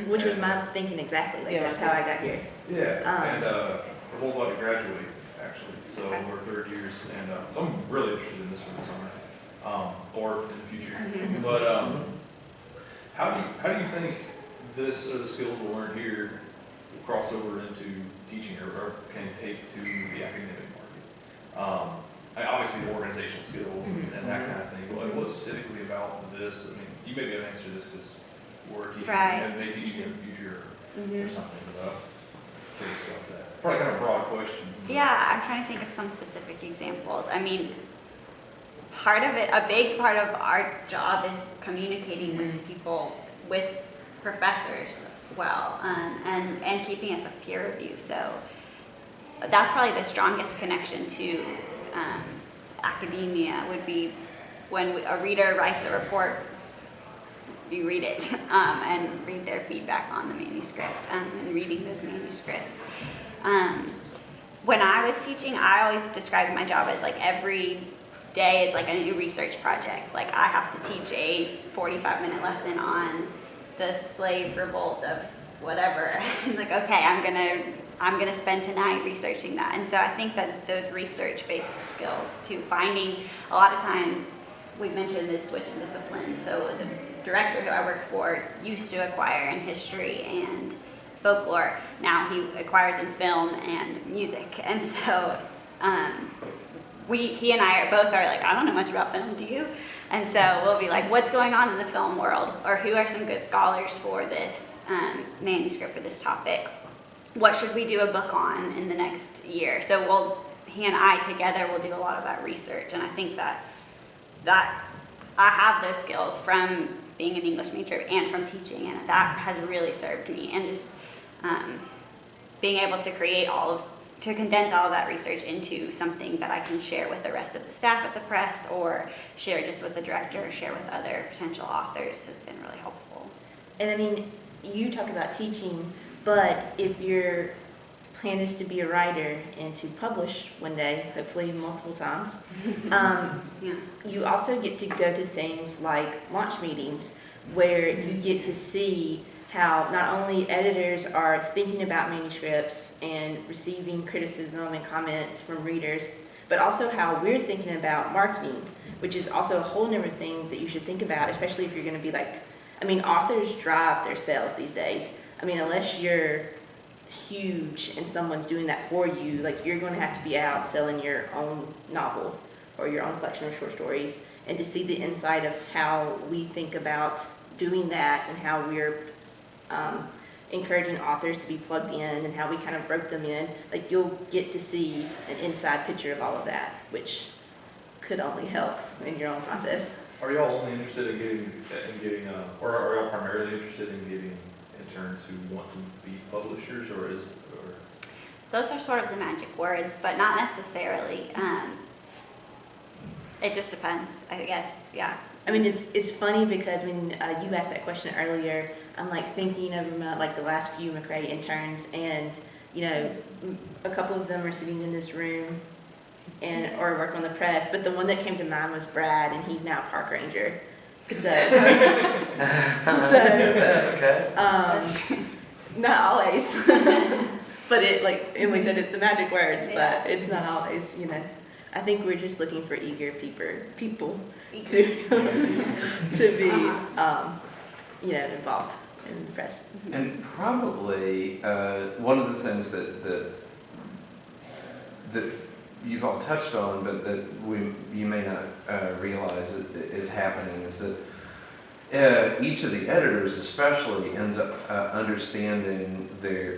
Which was my thinking exactly, like that's how I got here. Yeah, and we're both about to graduate, actually, so we're third years, and so I'm really interested in this for the summer, or in the future. But how do you think this or the skills we'll learn here will cross over into teaching, or can take to the academic market? Obviously, the organizational skills and that kind of thing. But what specifically about this? I mean, you may be able to answer this because we're teaching and maybe teaching in the future or something. But curious about that. Probably kind of a broad question. Yeah, I'm trying to think of some specific examples. I mean, part of it, a big part of our job is communicating with people, with professors well, and keeping up with peer review. So that's probably the strongest connection to academia would be when a reader writes a report, you read it and read their feedback on the manuscript and reading those manuscripts. When I was teaching, I always described my job as like every day is like a new research project. Like I have to teach a 45-minute lesson on the slave revolt of whatever. It's like, okay, I'm gonna spend tonight researching that. And so I think that those research-based skills to finding, a lot of times we mentioned this switch in disciplines. So the director who I work for used to acquire in history and folklore. Now he acquires in film and music. And so he and I are like, I don't know much about film, do you? And so we'll be like, what's going on in the film world? Or who are some good scholars for this manuscript, for this topic? What should we do a book on in the next year? So he and I together will do a lot of that research. And I think that I have those skills from being an English major and from teaching, and that has really served me. And just being able to to condense all of that research into something that I can share with the rest of the staff at the press, or share just with the director, or share with other potential authors has been really helpful. And I mean, you talk about teaching, but if your plan is to be a writer and to publish one day, hopefully multiple times, you also get to go to things like launch meetings where you get to see how not only editors are thinking about manuscripts and receiving criticism and comments from readers, but also how we're thinking about marketing, which is also a whole nother thing that you should think about, especially if you're going to be like, I mean, authors drive their sales these days. I mean, unless you're huge and someone's doing that for you, like you're going to have to be out selling your own novel or your own collection of short stories, and to see the inside of how we think about doing that and how we're encouraging authors to be plugged in and how we kind of rope them in, like you'll get to see an inside picture of all of that, which could only help in your own process. Are y'all only interested in getting, or are y'all primarily interested in getting interns who want to be publishers, or Those are sort of the magic words, but not necessarily. It just depends, I guess, yeah. I mean, it's funny because when you asked that question earlier, I'm like thinking of like the last few McRae interns, and you know, a couple of them are sitting in this room and or work on the press, but the one that came to mind was Brad, and he's now a park ranger. So, Okay. That's true. not always, but it like Emily said, it's the magic words, Yeah. but it's not always. You know, I think we're just looking for eager people to be you know, involved in the press. And probably one of the things that you've all touched on, but that you may not realize is happening, is that each of the editors especially ends up understanding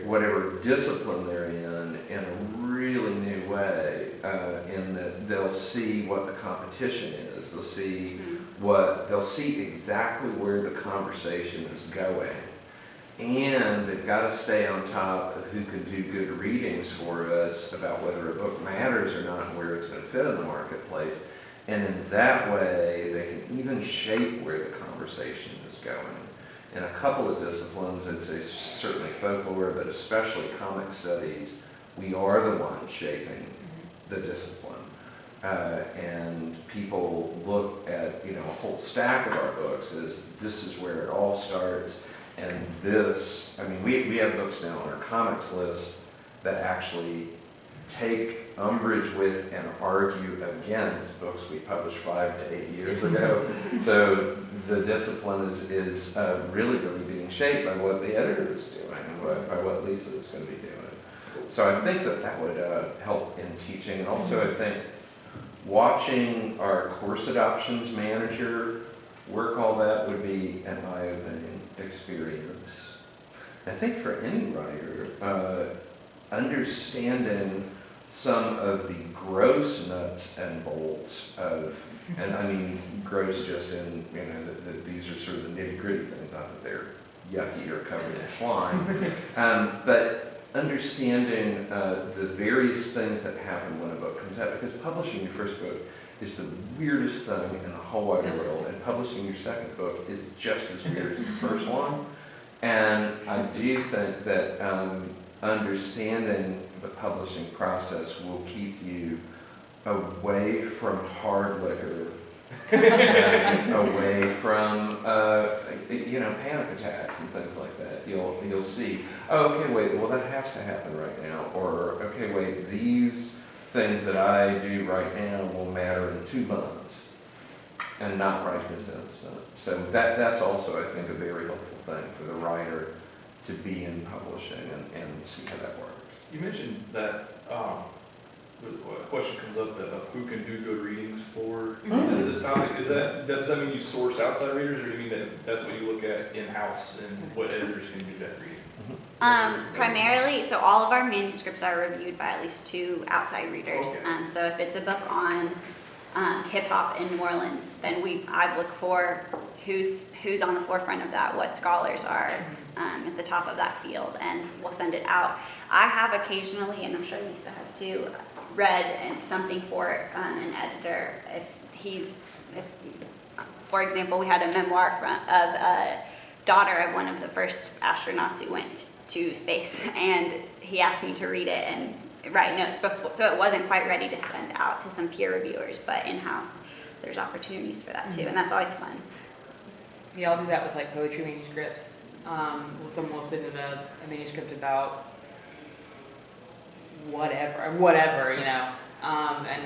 whatever discipline they're in a really new way, in that they'll see what the competition is. They'll see exactly where the conversation is going. And they've got to stay on top of who can do good readings for us about whether a book matters or not and where it's going to fit in the marketplace. And in that way, they can even shape where the conversation is going. In a couple of disciplines, I'd say certainly folklore, but especially comic studies, we are the ones shaping the discipline. And people look at, you know, a whole stack of our books as this is where it all starts. And this, I mean, we have books now on our comics list that actually take umbrage with and argue against books we published 5 to 8 years ago. So the discipline is really being shaped by what the editor is doing and by what Lisa is going to be doing. So I think that would help in teaching. And also I think watching our course adoptions manager work all that would be an eye-opening experience. I think for any writer, understanding some of the gross nuts and bolts of, and I mean gross just in, you know, that these are sort of the nitty-gritty things, not that they're yucky or covered in slime, but understanding the various things that happen when a book comes out, because publishing your first book is the weirdest thing in the whole wide world, and publishing your second book is just as weird as the first one. And I do think that understanding the publishing process will keep you away from hard liquor, and away from you know, panic attacks and things like that. You'll see, oh, okay, wait, well that has to happen right now, or okay, wait, these things that I do right now will matter in 2 months, and not right this instant. So that's also, I think, a very helpful thing for the writer to be in publishing and see how that works. You mentioned that a question comes up of who can do good readings for this topic. Does that mean you source outside readers, or do you mean that that's what you look at in-house and what editors can do that reading? Primarily, so all of our manuscripts are reviewed by at least 2 outside readers. Okay. So if it's a book on hip hop in New Orleans, then I look for who's on the forefront of that, what scholars are at the top of that field, and we'll send it out. I have occasionally, and I'm sure Lisa has too, read something for an editor if for example, we had a memoir of a daughter of one of the first astronauts who went to space, and he asked me to read it and write notes before, so it wasn't quite ready to send out to some peer reviewers, but in-house there's opportunities for that too, and that's always fun. Yeah, I'll do that with like poetry manuscripts. Someone will send in a manuscript about whatever, you know, and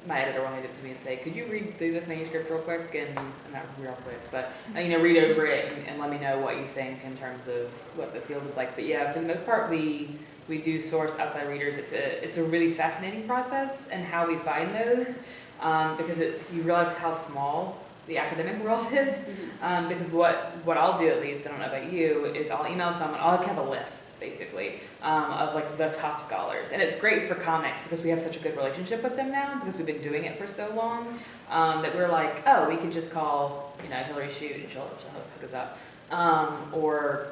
my editor will hand it to me and say, could you read through this manuscript real quick? And not real quick, but, you know, read over it and let me know what you think in terms of what the field is like. But yeah, for the most part, we We do source outside readers. It's a really fascinating process and how we find those, because you realize how small the academic world is. Because what I'll do, at least, I don't know about you, is I'll email someone, I'll have a list, basically, of like the top scholars. And it's great for comics because we have such a good relationship with them now, because we've been doing it for so long, that we're like, oh, we can just call, Hillary Shute and she'll hook us up. Or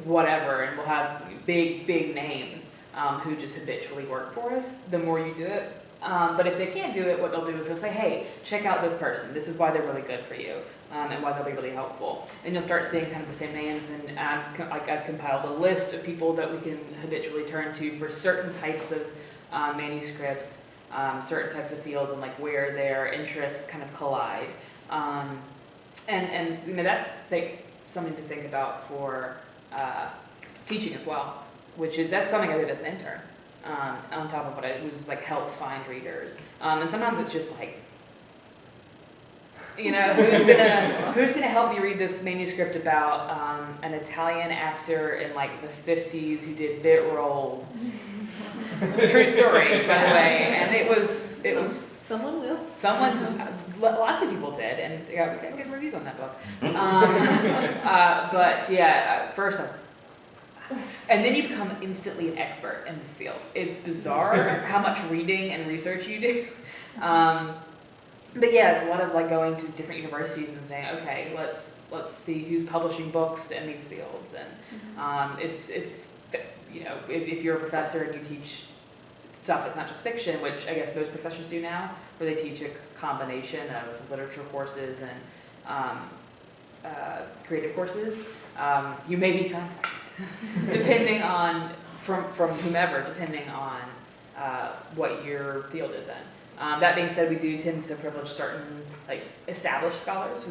whatever, and we'll have big names who just habitually work for us the more you do it. But if they can't do it, what they'll do is they'll say, hey, check out this person. This is why they're really good for you, and why they'll be really helpful. And you'll start seeing kind of the same names, and I've compiled a list of people that we can habitually turn to for certain types of manuscripts, certain types of fields, and like where their interests kind of collide. And that's like something to think about for teaching as well, that's something I did as an intern. On top of what I was like help find readers, and sometimes it's just like, who's gonna help you read this manuscript about an Italian actor in like the 50s who did bit roles. True story, by the way, and it was Someone will. lots of people did, and we got good reviews on that book. But yeah, at first I was. And then you become instantly an expert in this field. It's bizarre how much reading and research you do. But yeah, it's a lot of like going to different universities and saying, okay, let's see who's publishing books in these fields. And it's if you're a professor and you teach stuff that's not just fiction, which I guess most professors do now, where they teach a combination of literature courses and creative courses, you may be contacted. Depending on, from whomever, depending on what your field is in. That being said, we do tend to privilege certain like established scholars.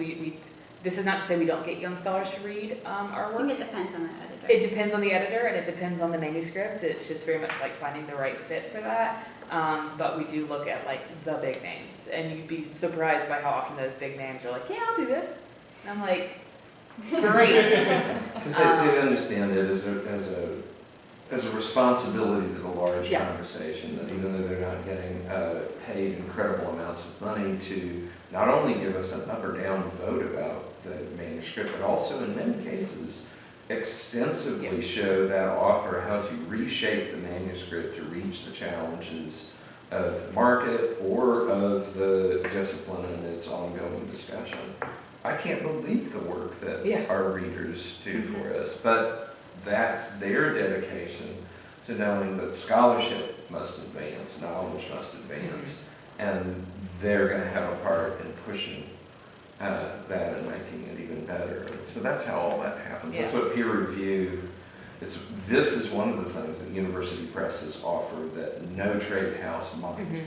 This is not to say we don't get young scholars to read our I work. think it depends on the editor. It depends on the editor and it depends on the manuscript. It's just very much like finding the right fit for that. But we do look at like the big names, and you'd be surprised by how often those big names are like, yeah, I'll do this. And I'm like, great. Because they understand it as a responsibility to the large Yeah. conversation, that even though they're not getting paid incredible amounts of money to not only give us an up or down vote about the manuscript, but also in many cases extensively show that author how to reshape the manuscript to reach the challenges of the market or of the discipline and its ongoing discussion. I can't believe the work that our readers do for us, but that's their dedication to knowing that scholarship must advance, knowledge must advance, and they're going to have a part in pushing that and making it even better. So that's how all that happens. That's what peer review, this is one of the things that university presses offer that no trade house might.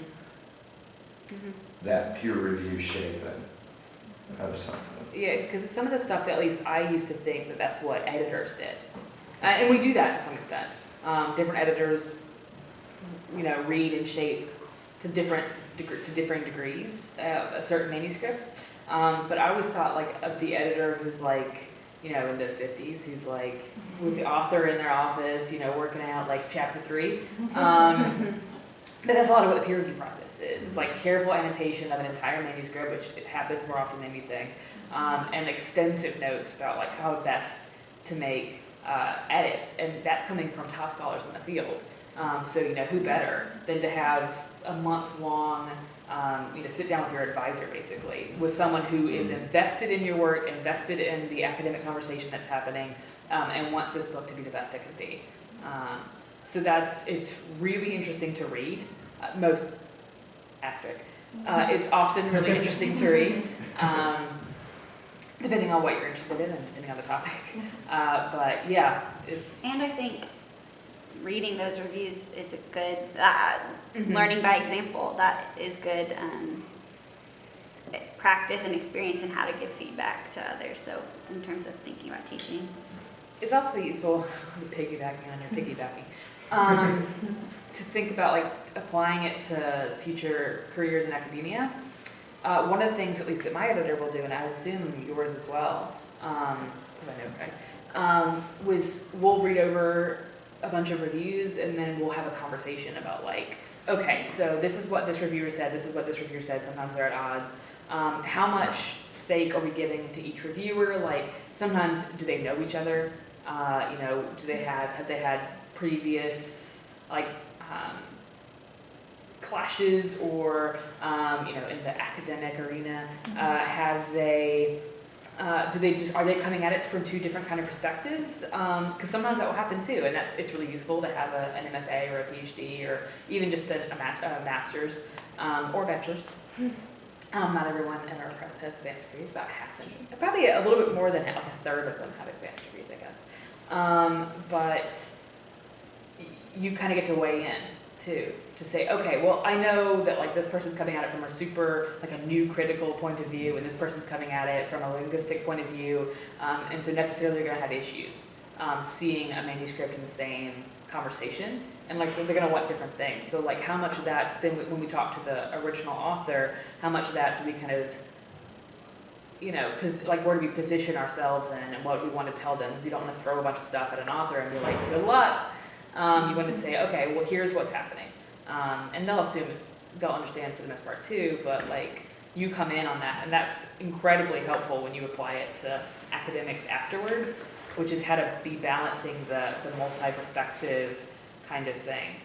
That peer review shaping of something. Yeah, because some of the stuff that at least I used to think that that's what editors did. And we do that to some extent. Different editors, read and shape to different degrees certain manuscripts. But I always thought like of the editor who's like, in the 50s, who's like with the author in their office, working out like chapter 3. But that's a lot of what the peer review process is. It's like careful annotation of an entire manuscript, which it happens more often than you think, and extensive notes about like how best to make edits, and that's coming from top scholars in the field. So who better than to have a month-long, sit down with your advisor basically, with someone who is invested in your work, invested in the academic conversation that's happening, and wants this book to be the best it can be. So it's really interesting to read, most asterisk. It's often really interesting to read, depending on what you're interested in and depending on the topic. But yeah, it's... And I think reading those reviews is a good, learning by example, that is good practice and experience in how to give feedback to others, so in terms of thinking about teaching. It's also useful, piggybacking on your piggybacking, to think about like applying it to future careers in academia. One of the things, at least that my editor will do, and I assume yours as well, because I know Craig, was we'll read over a bunch of reviews, and then we'll have a conversation about like, okay, so this is what this reviewer said, this is what this reviewer said, sometimes they're at odds. How much stake are we giving to each reviewer? Like, sometimes, do they know each other? You know, have they had previous, like, clashes, or, you know, in the academic arena, have they, are they coming at it from two different kind of perspectives? Because sometimes that will happen too, and it's really useful to have an MFA or a PhD, or even just a master's, or bachelor's. Not everyone in our press has advanced degrees, about half, and probably a little bit more than like a third of them have advanced degrees, I guess. But you kind of get to weigh in too, to say, okay, well, I know that like this person's coming at it from a super, like a new critical point of view, and this person's coming at it from a linguistic point of view, and so necessarily they're gonna have issues seeing a manuscript in the same conversation, and like they're gonna want different things. So like how much of that, then when we talk to the original author, how much of that do we kind of, you know, because like where do we position ourselves in, and what do we want to tell them? Because you don't want to throw a bunch of stuff at an author and be like, good luck. You want to say, okay, well, here's what's happening. And they'll assume, they'll understand for the most part too, but like, you come in on that, and that's incredibly helpful when you apply it to academics afterwards, which is how to be balancing the multi-perspective kind of thing,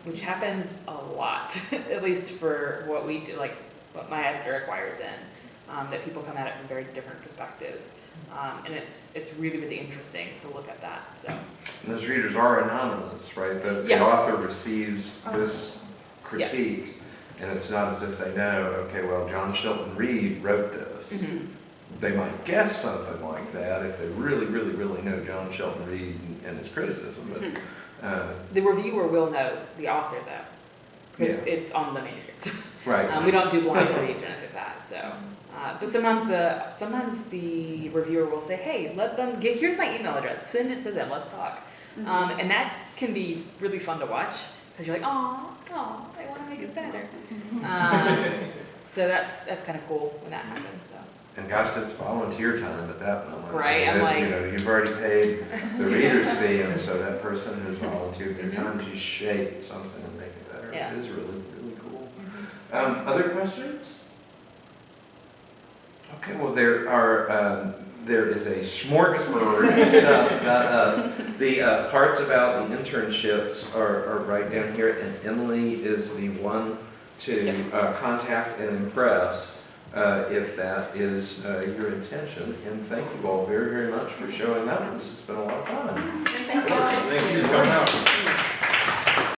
which happens a lot, at least for what we do, like what my editor requires in, that people come at it from very different perspectives. And it's really, really interesting to look at that, so. And those readers are anonymous, right? The Yeah. author receives this critique, and it's not as if they know, okay, well, John Shelton Reed wrote this. Mhm. They might guess something like that if they really, really, really know John Shelton Reed and his criticism, but, The reviewer will know the author though, because Yeah. it's on the manuscript. right. We don't do blind reads or anything like that, so. But sometimes the reviewer will say, hey, let them here's my email address, send it to them, let's talk. And that can be really fun to watch, because you're like, oh, I want to make it better. So that's kind of cool when that happens, so. And gosh, it's volunteer time at that moment. Right, I'm You like- know, you've already paid the reader's fee, and so that person has volunteered their time to shape something and make it better. Yeah. It is really, really cool. Other questions? Okay, well, there is a smorgasbord of stuff about us. The parts about the internships are right down here, and Emily is the one to contact and impress if that is your intention. And thank you all very, very much for showing up. This has been a lot of fun. Thanks for Thank you for coming out.